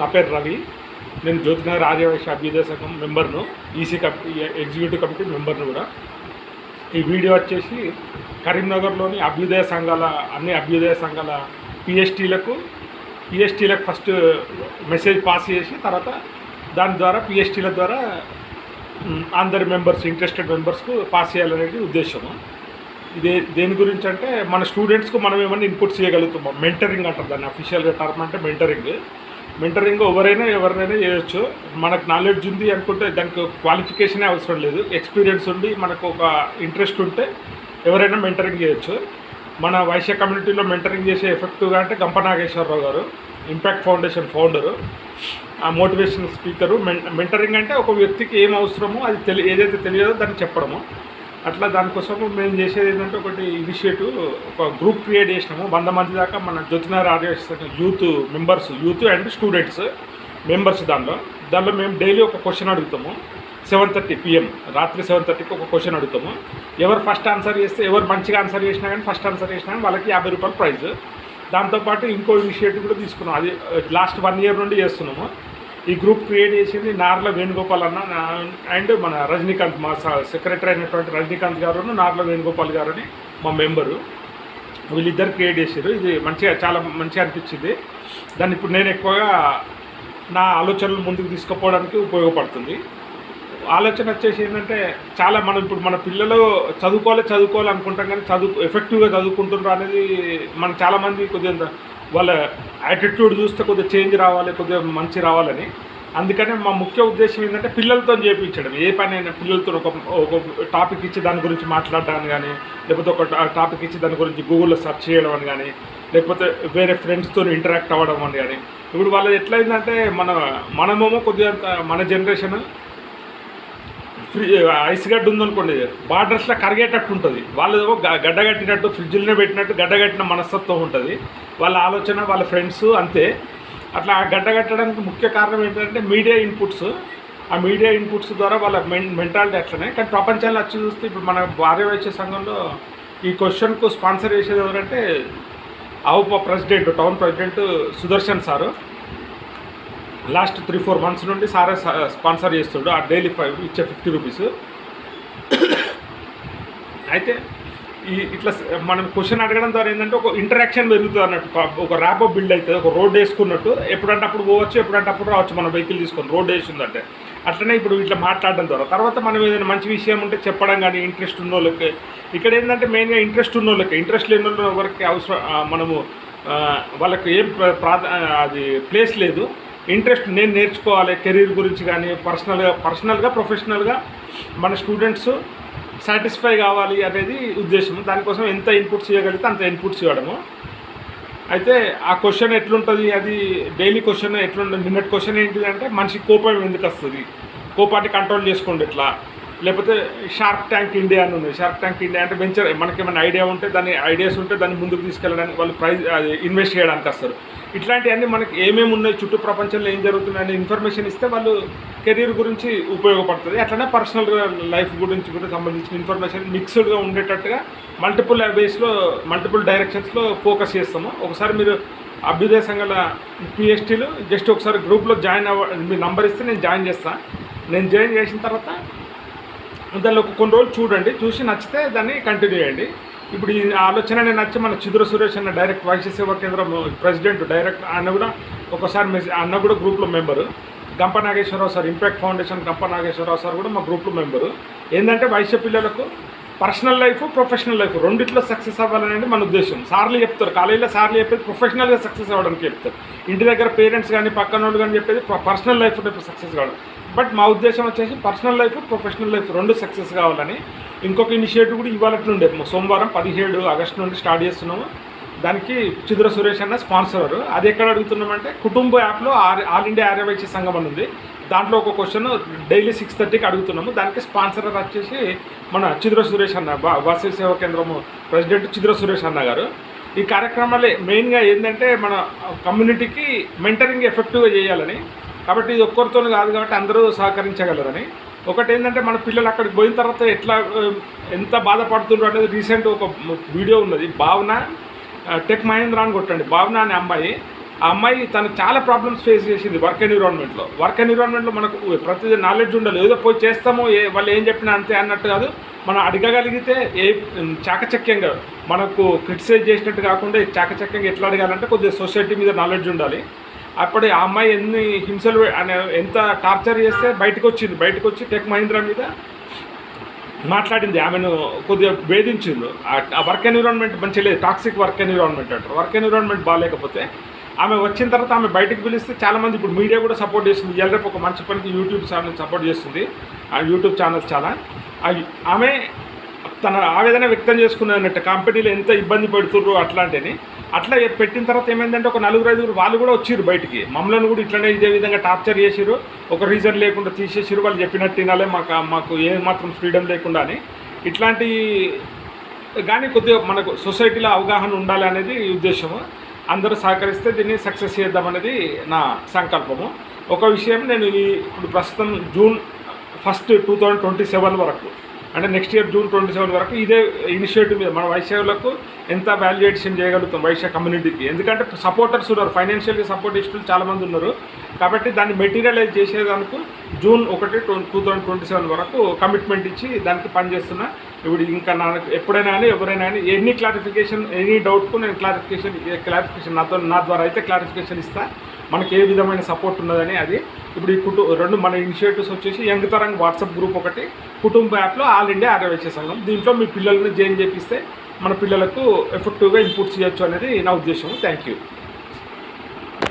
నా పేరు రవి. నేను జ్యోతినగర్ ఆర్యవైశ్య అభ్యుదయ సంఘం మెంబర్ను, ఈసీ ఎగ్జిక్యూటివ్ కమిటీ మెంబర్ను కూడా. ఈ వీడియో వచ్చేసి కరీంనగర్లోని అన్ని అభ్యుదయ సంఘాల పిఎస్టీలకు ఫస్ట్ మెసేజ్ పాస్ చేసి తర్వాత దాని ద్వారా పిఎస్టీల ద్వారా అందరి మెంబర్స్, ఇంట్రెస్టెడ్ మెంబర్స్కు పాస్ చేయాలనేది ఉద్దేశము. దేని గురించి అంటే మన స్టూడెంట్స్కు మనం ఏమన్నా ఇన్పుట్స్ చేయగలుగుతాం. మెంటరింగ్ అంటారు దాన్ని, అఫీషియల్గా టర్మ్ అంటే మెంటరింగ్ ఎవరినైనా చేయొచ్చు. మనకు నాలెడ్జ్ ఉంది అనుకుంటే దానికి క్వాలిఫికేషనే అవసరం లేదు. ఎక్స్పీరియన్స్ ఉండి మనకు ఒక ఇంట్రెస్ట్ ఉంటే ఎవరైనా మెంటరింగ్ చేయొచ్చు. మన వైశ్య కమ్యూనిటీలో మెంటరింగ్ చేసే ఎఫెక్టివ్గా అంటే గంప నాగేశ్వరరావు గారు, ఇంపాక్ట్ ఫౌండేషన్ ఫౌండరు, ఆ మోటివేషనల్ స్పీకరు. మెంటరింగ్ అంటే ఒక వ్యక్తికి ఏం అవసరమో అది ఏదైతే తెలియదో దాన్ని చెప్పడము. అట్లా దానికోసం మేము చేసేది ఏంటంటే ఒకటి ఇనిషియేటివ్, ఒక గ్రూప్ క్రియేట్ చేసినాము. 100 మంది దాకా మన Jyothinagar Aryavysya youth and students members. దానిలో మేము డైలీ ఒక క్వశ్చన్ అడుగుతాము. 7:30 PM రాత్రి 7:30కి ఒక క్వశ్చన్ అడుగుతాము. ఎవరు ఫస్ట్ ఆన్సర్ చేస్తే, ఎవరు మంచిగా ఆన్సర్ చేసినా కానీ, ఫస్ట్ ఆన్సర్ చేసినా కానీ వాళ్ళకి 50 రూపాయలు ప్రైజ్. దాంతోపాటు ఇంకో ఇనిషియేటివ్ కూడా తీసుకున్నాం. అది లాస్ట్ 1 year నుండి చేస్తున్నాము. ఈ గ్రూప్ క్రియేట్ చేసింది నార్ల వేణుగోపాల్ అన్న అండ్ మన రజనీకాంత్, మా సెక్రటరీ అయినటువంటి రజనీకాంత్ గారు, నార్ల వేణుగోపాల్ గారు అని మా మెంబరు. వీళ్ళిద్దరు క్రియేట్ చేశారు. ఇది చాలా మంచిగా అనిపించింది. దాన్ని ఇప్పుడు నేను ఎక్కువగా నా ఆలోచనలు ముందుకు తీసుకుపోవడానికి ఉపయోగపడుతుంది. ఆలోచన వచ్చేసి ఏంటంటే ఇప్పుడు మన పిల్లలు చదువుకోవాలి అనుకుంటాం, కానీ ఎఫెక్టివ్గా చదువుకుంటున్నారు అనేది మనం చాలామంది కొద్దిగా వాళ్ళ యాటిట్యూడ్ చూస్తే కొద్దిగా చేంజ్ రావాలి, కొద్దిగా మంచి రావాలని. అందుకనే మా ముఖ్య ఉద్దేశం ఏంటంటే పిల్లలతో చేయించడం. ఏ పని అయినా పిల్లలతో ఒక టాపిక్ ఇచ్చి దాని గురించి మాట్లాడడానికి కానీ, లేకపోతే ఒక టాపిక్ ఇచ్చి దాని గురించి గూగుల్లో సెర్చ్ చేయడం అని కానీ, లేకపోతే వేరే ఫ్రెండ్స్తో ఇంటరాక్ట్ అవ్వడం అని కానీ. ఇప్పుడు వాళ్ళది ఎట్లయిందంటే మనమేమో కొద్దిగా మన జనరేషన్ ఐస్ గడ్డ ఉందనుకోండి, బార్డర్స్లో కరిగేటట్టు ఉంటుంది. వాళ్ళేమో గడ్డగట్టినట్టు, ఫ్రిడ్జ్లోనే పెట్టినట్టు గడ్డగట్టిన మనస్తత్వం ఉంటుంది. వాళ్ళ ఆలోచన, వాళ్ళ ఫ్రెండ్స్ అంతే. అట్లా గడ్డగట్టడానికి ముఖ్య కారణం ఏంటంటే మీడియా ఇన్పుట్స్. ఆ మీడియా ఇన్పుట్స్ ద్వారా వాళ్ళ మెంటాలిటీ అట్లనే. కానీ ప్రపంచంలో వచ్చి చూస్తే ఇప్పుడు మన ఆర్యవైశ్య సంఘంలో ఈ క్వశ్చన్కు స్పాన్సర్ చేసేది ఎవరంటే town president Sudarshan sir. Last 3-4 months నుండి సారే స్పాన్సర్ చేస్తాడు. ఆ డైలీ ఇచ్చే 50 రూపీస్. అయితే ఇట్లా మనం క్వశ్చన్ అడగడం ద్వారా ఏంటంటే ఒక ఇంటరాక్షన్ పెరుగుతుంది అన్నట్టు, ఒక ర్యాపో బిల్డ్ అవుతుంది. ఒక రోడ్ వేసుకున్నట్టు ఎప్పుడంటే అప్పుడు పోవచ్చు, ఎప్పుడంటే అప్పుడు రావచ్చు. మన వెహికల్ తీసుకొని రోడ్ వేసిందంటే అట్లనే ఇప్పుడు ఇట్లా మాట్లాడడం ద్వారా తర్వాత మనం ఏదైనా మంచి విషయం ఉంటే చెప్పడం కానీ, ఇంట్రెస్ట్ ఉన్న వాళ్ళకి. ఇక్కడ ఏంటంటే మెయిన్గా ఇంట్రెస్ట్ ఉన్న వాళ్ళకి, ఇంట్రెస్ట్ లేని వాళ్ళ వరకు అవసరం మనము వాళ్ళకి ఏం అది ప్లేస్ లేదు. ఇంట్రెస్ట్ నేను నేర్చుకోవాలి, కెరీర్ గురించి కానీ, పర్సనల్గా ప్రొఫెషనల్గా మన స్టూడెంట్స్ సాటిస్ఫై కావాలి అనేది ఉద్దేశం. దానికోసం ఎంత ఇన్పుట్స్ చేయగలిగితే అంత ఇన్పుట్స్ ఇవ్వడము. అయితే ఆ క్వశ్చన్ ఎట్లుంటుంది, అది డైలీ క్వశ్చన్ ఎట్లుంటుంది. నిన్నటి క్వశ్చన్ ఏంటిదంటే మనిషికి కోపం ఎందుకు వస్తుంది, కోపాన్ని కంట్రోల్ చేసుకోండి ఎట్లా. లేకపోతే షార్క్ ట్యాంక్ ఇండియా అని ఉంది. షార్క్ ట్యాంక్ ఇండియా అంటే వెంచర్, మనకేమైనా ఐడియా ఉంటే ఐడియాస్ ఉంటే దాన్ని ముందుకు తీసుకెళ్ళడానికి వాళ్ళు అది ఇన్వెస్ట్ చేయడానికి వస్తారు. ఇట్లాంటివన్నీ మనకి ఏమేమి ఉన్నాయి, చుట్టూ ప్రపంచంలో ఏం జరుగుతున్నాయని ఇన్ఫర్మేషన్ ఇస్తే వాళ్ళు కెరీర్ గురించి ఉపయోగపడుతుంది. అట్లనే పర్సనల్ లైఫ్ గురించి కూడా సంబంధించిన ఇన్ఫర్మేషన్ మిక్స్డ్గా ఉండేటట్టుగా మల్టిపుల్ వేస్లో, మల్టిపుల్ డైరెక్షన్స్లో ఫోకస్ చేస్తాము. ఒకసారి మీరు అభ్యుదయ సంఘాల పిఎస్టీలు జస్ట్ ఒకసారి గ్రూప్లో జాయిన్ మీ నంబర్ ఇస్తే నేను జాయిన్ చేస్తాను. నేను జాయిన్ చేసిన తర్వాత దానిలో కొన్ని రోజులు చూడండి, చూసి నచ్చితే దాన్ని కంటిన్యూ చేయండి. ఇప్పుడు ఈ ఆలోచన నేను నచ్చి మన చిదుర సురేష్ అన్న డైరెక్ట్ వైశ్య సేవా కేంద్రం ప్రెసిడెంట్ డైరెక్ట్ అన్న కూడా ఒకసారి అన్న కూడా గ్రూప్లో మెంబరు. గంప నాగేశ్వరరావు సార్, ఇంపాక్ట్ ఫౌండేషన్ గంప నాగేశ్వరరావు సార్ కూడా మా గ్రూప్లో మెంబరు. ఏంటంటే వైశ్య పిల్లలకు పర్సనల్ లైఫ్, ప్రొఫెషనల్ లైఫ్ రెండిట్లో సక్సెస్ అవ్వాలనేది మన ఉద్దేశం. సార్లు చెప్తారు, కాలేజీలో సార్లు చెప్పేది ప్రొఫెషనల్గా సక్సెస్ అవ్వడానికి చెప్తారు. ఇంటి దగ్గర పేరెంట్స్ కానీ పక్కన వాళ్ళు కానీ చెప్పేది పర్సనల్ లైఫ్ సక్సెస్ కావడం. బట్ మా ఉద్దేశం వచ్చేసి పర్సనల్ లైఫ్, ప్రొఫెషనల్ లైఫ్ రెండు సక్సెస్ కావాలని. ఇంకొక ఇనిషియేటివ్ కూడా ఇవాళ నుండే సోమవారం 17 ఆగస్టు నుండి స్టార్ట్ చేస్తున్నాము. దానికి చిదుర సురేష్ అన్న స్పాన్సర్. అది ఎక్కడ అడుగుతున్నామంటే కుటుంబ యాప్లో ఆల్ ఇండియా ఆర్యవైశ్య సంఘం అని ఉంది. దాంట్లో ఒక క్వశ్చన్ డైలీ 6:30కి అడుగుతున్నాము. దానికి స్పాన్సర్ వచ్చేసి మన చిదుర సురేష్ అన్న, వాసవి సేవా కేంద్రము ప్రెసిడెంట్ చిదుర సురేష్ అన్న గారు. ఈ కార్యక్రమాలే మెయిన్గా ఏంటంటే మన కమ్యూనిటీకి మెంటరింగ్ ఎఫెక్టివ్గా చేయాలని. కాబట్టి ఇది ఒక్కరితో కాదు కాబట్టి అందరూ సహకరించగలరని. ఒకటి ఏంటంటే మన పిల్లలు అక్కడికి పోయిన తర్వాత ఎంత బాధపడుతున్నారు అనేది రీసెంట్ ఒక వీడియో ఉన్నది. భావన టెక్ మహేంద్ర అని కొట్టండి. భావన అనే అమ్మాయి ఆ అమ్మాయి తను చాలా ప్రాబ్లమ్స్ ఫేస్ చేసింది వర్క్ ఎన్విరాన్మెంట్లో మనకు ప్రతిదీ నాలెడ్జ్ ఉండాలి. ఏదో పోయి చేస్తామో వాళ్ళు ఏం చెప్పినా అంతే అన్నట్టు కాదు. మనం అడగగలిగితే చాకచక్యంగా మనకు క్రిటిసైజ్ చేసినట్టు కాకుండా చాకచక్యంగా ఎట్లా అడగాలంటే కొద్దిగా సొసైటీ మీద నాలెడ్జ్ ఉండాలి. అప్పుడు ఆ అమ్మాయి ఎన్ని హింసలు ఎంత టార్చర్ చేస్తే బయటకు వచ్చి టెక్ మహీంద్రా మీద మాట్లాడింది. ఆమెను కొద్దిగా వేధించింది. ఆ వర్క్ ఎన్విరాన్మెంట్ మంచిగా లేదు, టాక్సిక్ వర్క్ ఎన్విరాన్మెంట్ అంటారు. వర్క్ ఎన్విరాన్మెంట్ బాగాలేకపోతే ఆమె వచ్చిన తర్వాత ఆమె బయటకు పిలిస్తే చాలామంది ఇప్పుడు మీడియా కూడా సపోర్ట్ చేస్తుంది. రేపు ఒక మంచి పనికి యూట్యూబ్ ఛానల్ సపోర్ట్ చేస్తుంది. ఆ యూట్యూబ్ ఛానల్స్ చాలా ఆమె తన ఆవేదన వ్యక్తం చేసుకున్నది అన్నట్టు. కంపెనీలో ఎంత ఇబ్బంది పెడుతుర్రు అట్లాంటిని అట్లా పెట్టిన తర్వాత ఏమైందంటే ఒక 4-5 వాళ్ళు కూడా వచ్చిర్రు బయటికి. మమ్మల్ని కూడా ఇట్లనే ఇదే విధంగా టార్చర్ చేసిర్రు, ఒక రీజన్ లేకుండా తీసేసిర్రు, వాళ్ళు చెప్పినట్టు తినాలే, మాకు ఏమాత్రం ఫ్రీడమ్ లేకుండా అని. ఇట్లాంటి కానీ కొద్దిగా మనకు సొసైటీలో అవగాహన ఉండాలి అనేది ఉద్దేశము. అందరూ సహకరిస్తే దీన్ని సక్సెస్ చేద్దామనేది నా సంకల్పము. ఒక విషయం, నేను ఇప్పుడు ప్రస్తుతం June 1, 2027 వరకు, అంటే నెక్స్ట్ ఇయర్ June 27 వరకు ఇదే ఇనిషియేటివ్ మీద మన వైశ్యులకు ఎంత వాల్యుయేషన్ చేయగలుగుతాం వైశ్య కమ్యూనిటీకి. ఎందుకంటే సపోర్టర్స్ ఉన్నారు, ఫైనాన్షియల్గా సపోర్ట్ చేసిన చాలామంది ఉన్నారు. కాబట్టి దాన్ని మెటీరియలైజ్ చేసేదానికి June 1, 2027 వరకు కమిట్మెంట్ ఇచ్చి దానికి పనిచేస్తున్నా. ఇప్పుడు ఇంకా నాకు ఎప్పుడైనా కానీ ఎవరైనా కానీ ఎనీ డౌట్కు నేను క్లారిఫికేషన్ నా ద్వారా అయితే క్లారిఫికేషన్ ఇస్తా. మనకి ఏ విధమైన సపోర్ట్ ఉన్నదని. అది ఇప్పుడు ఈ రెండు మన ఇనిషియేటివ్స్ వచ్చేసి యంగ్ తరంగ్ వాట్సాప్ గ్రూప్ ఒకటి, కుటుంబ యాప్లో ఆల్ ఇండియా ఆర్యవైశ్య సంఘం. దీంట్లో మీ పిల్లల్ని జాయిన్ చేపిస్తే మన పిల్లలకు ఎఫెక్టివ్గా ఇన్పుట్స్ ఇవ్వచ్చు అనేది నా ఉద్దేశం. Thank you.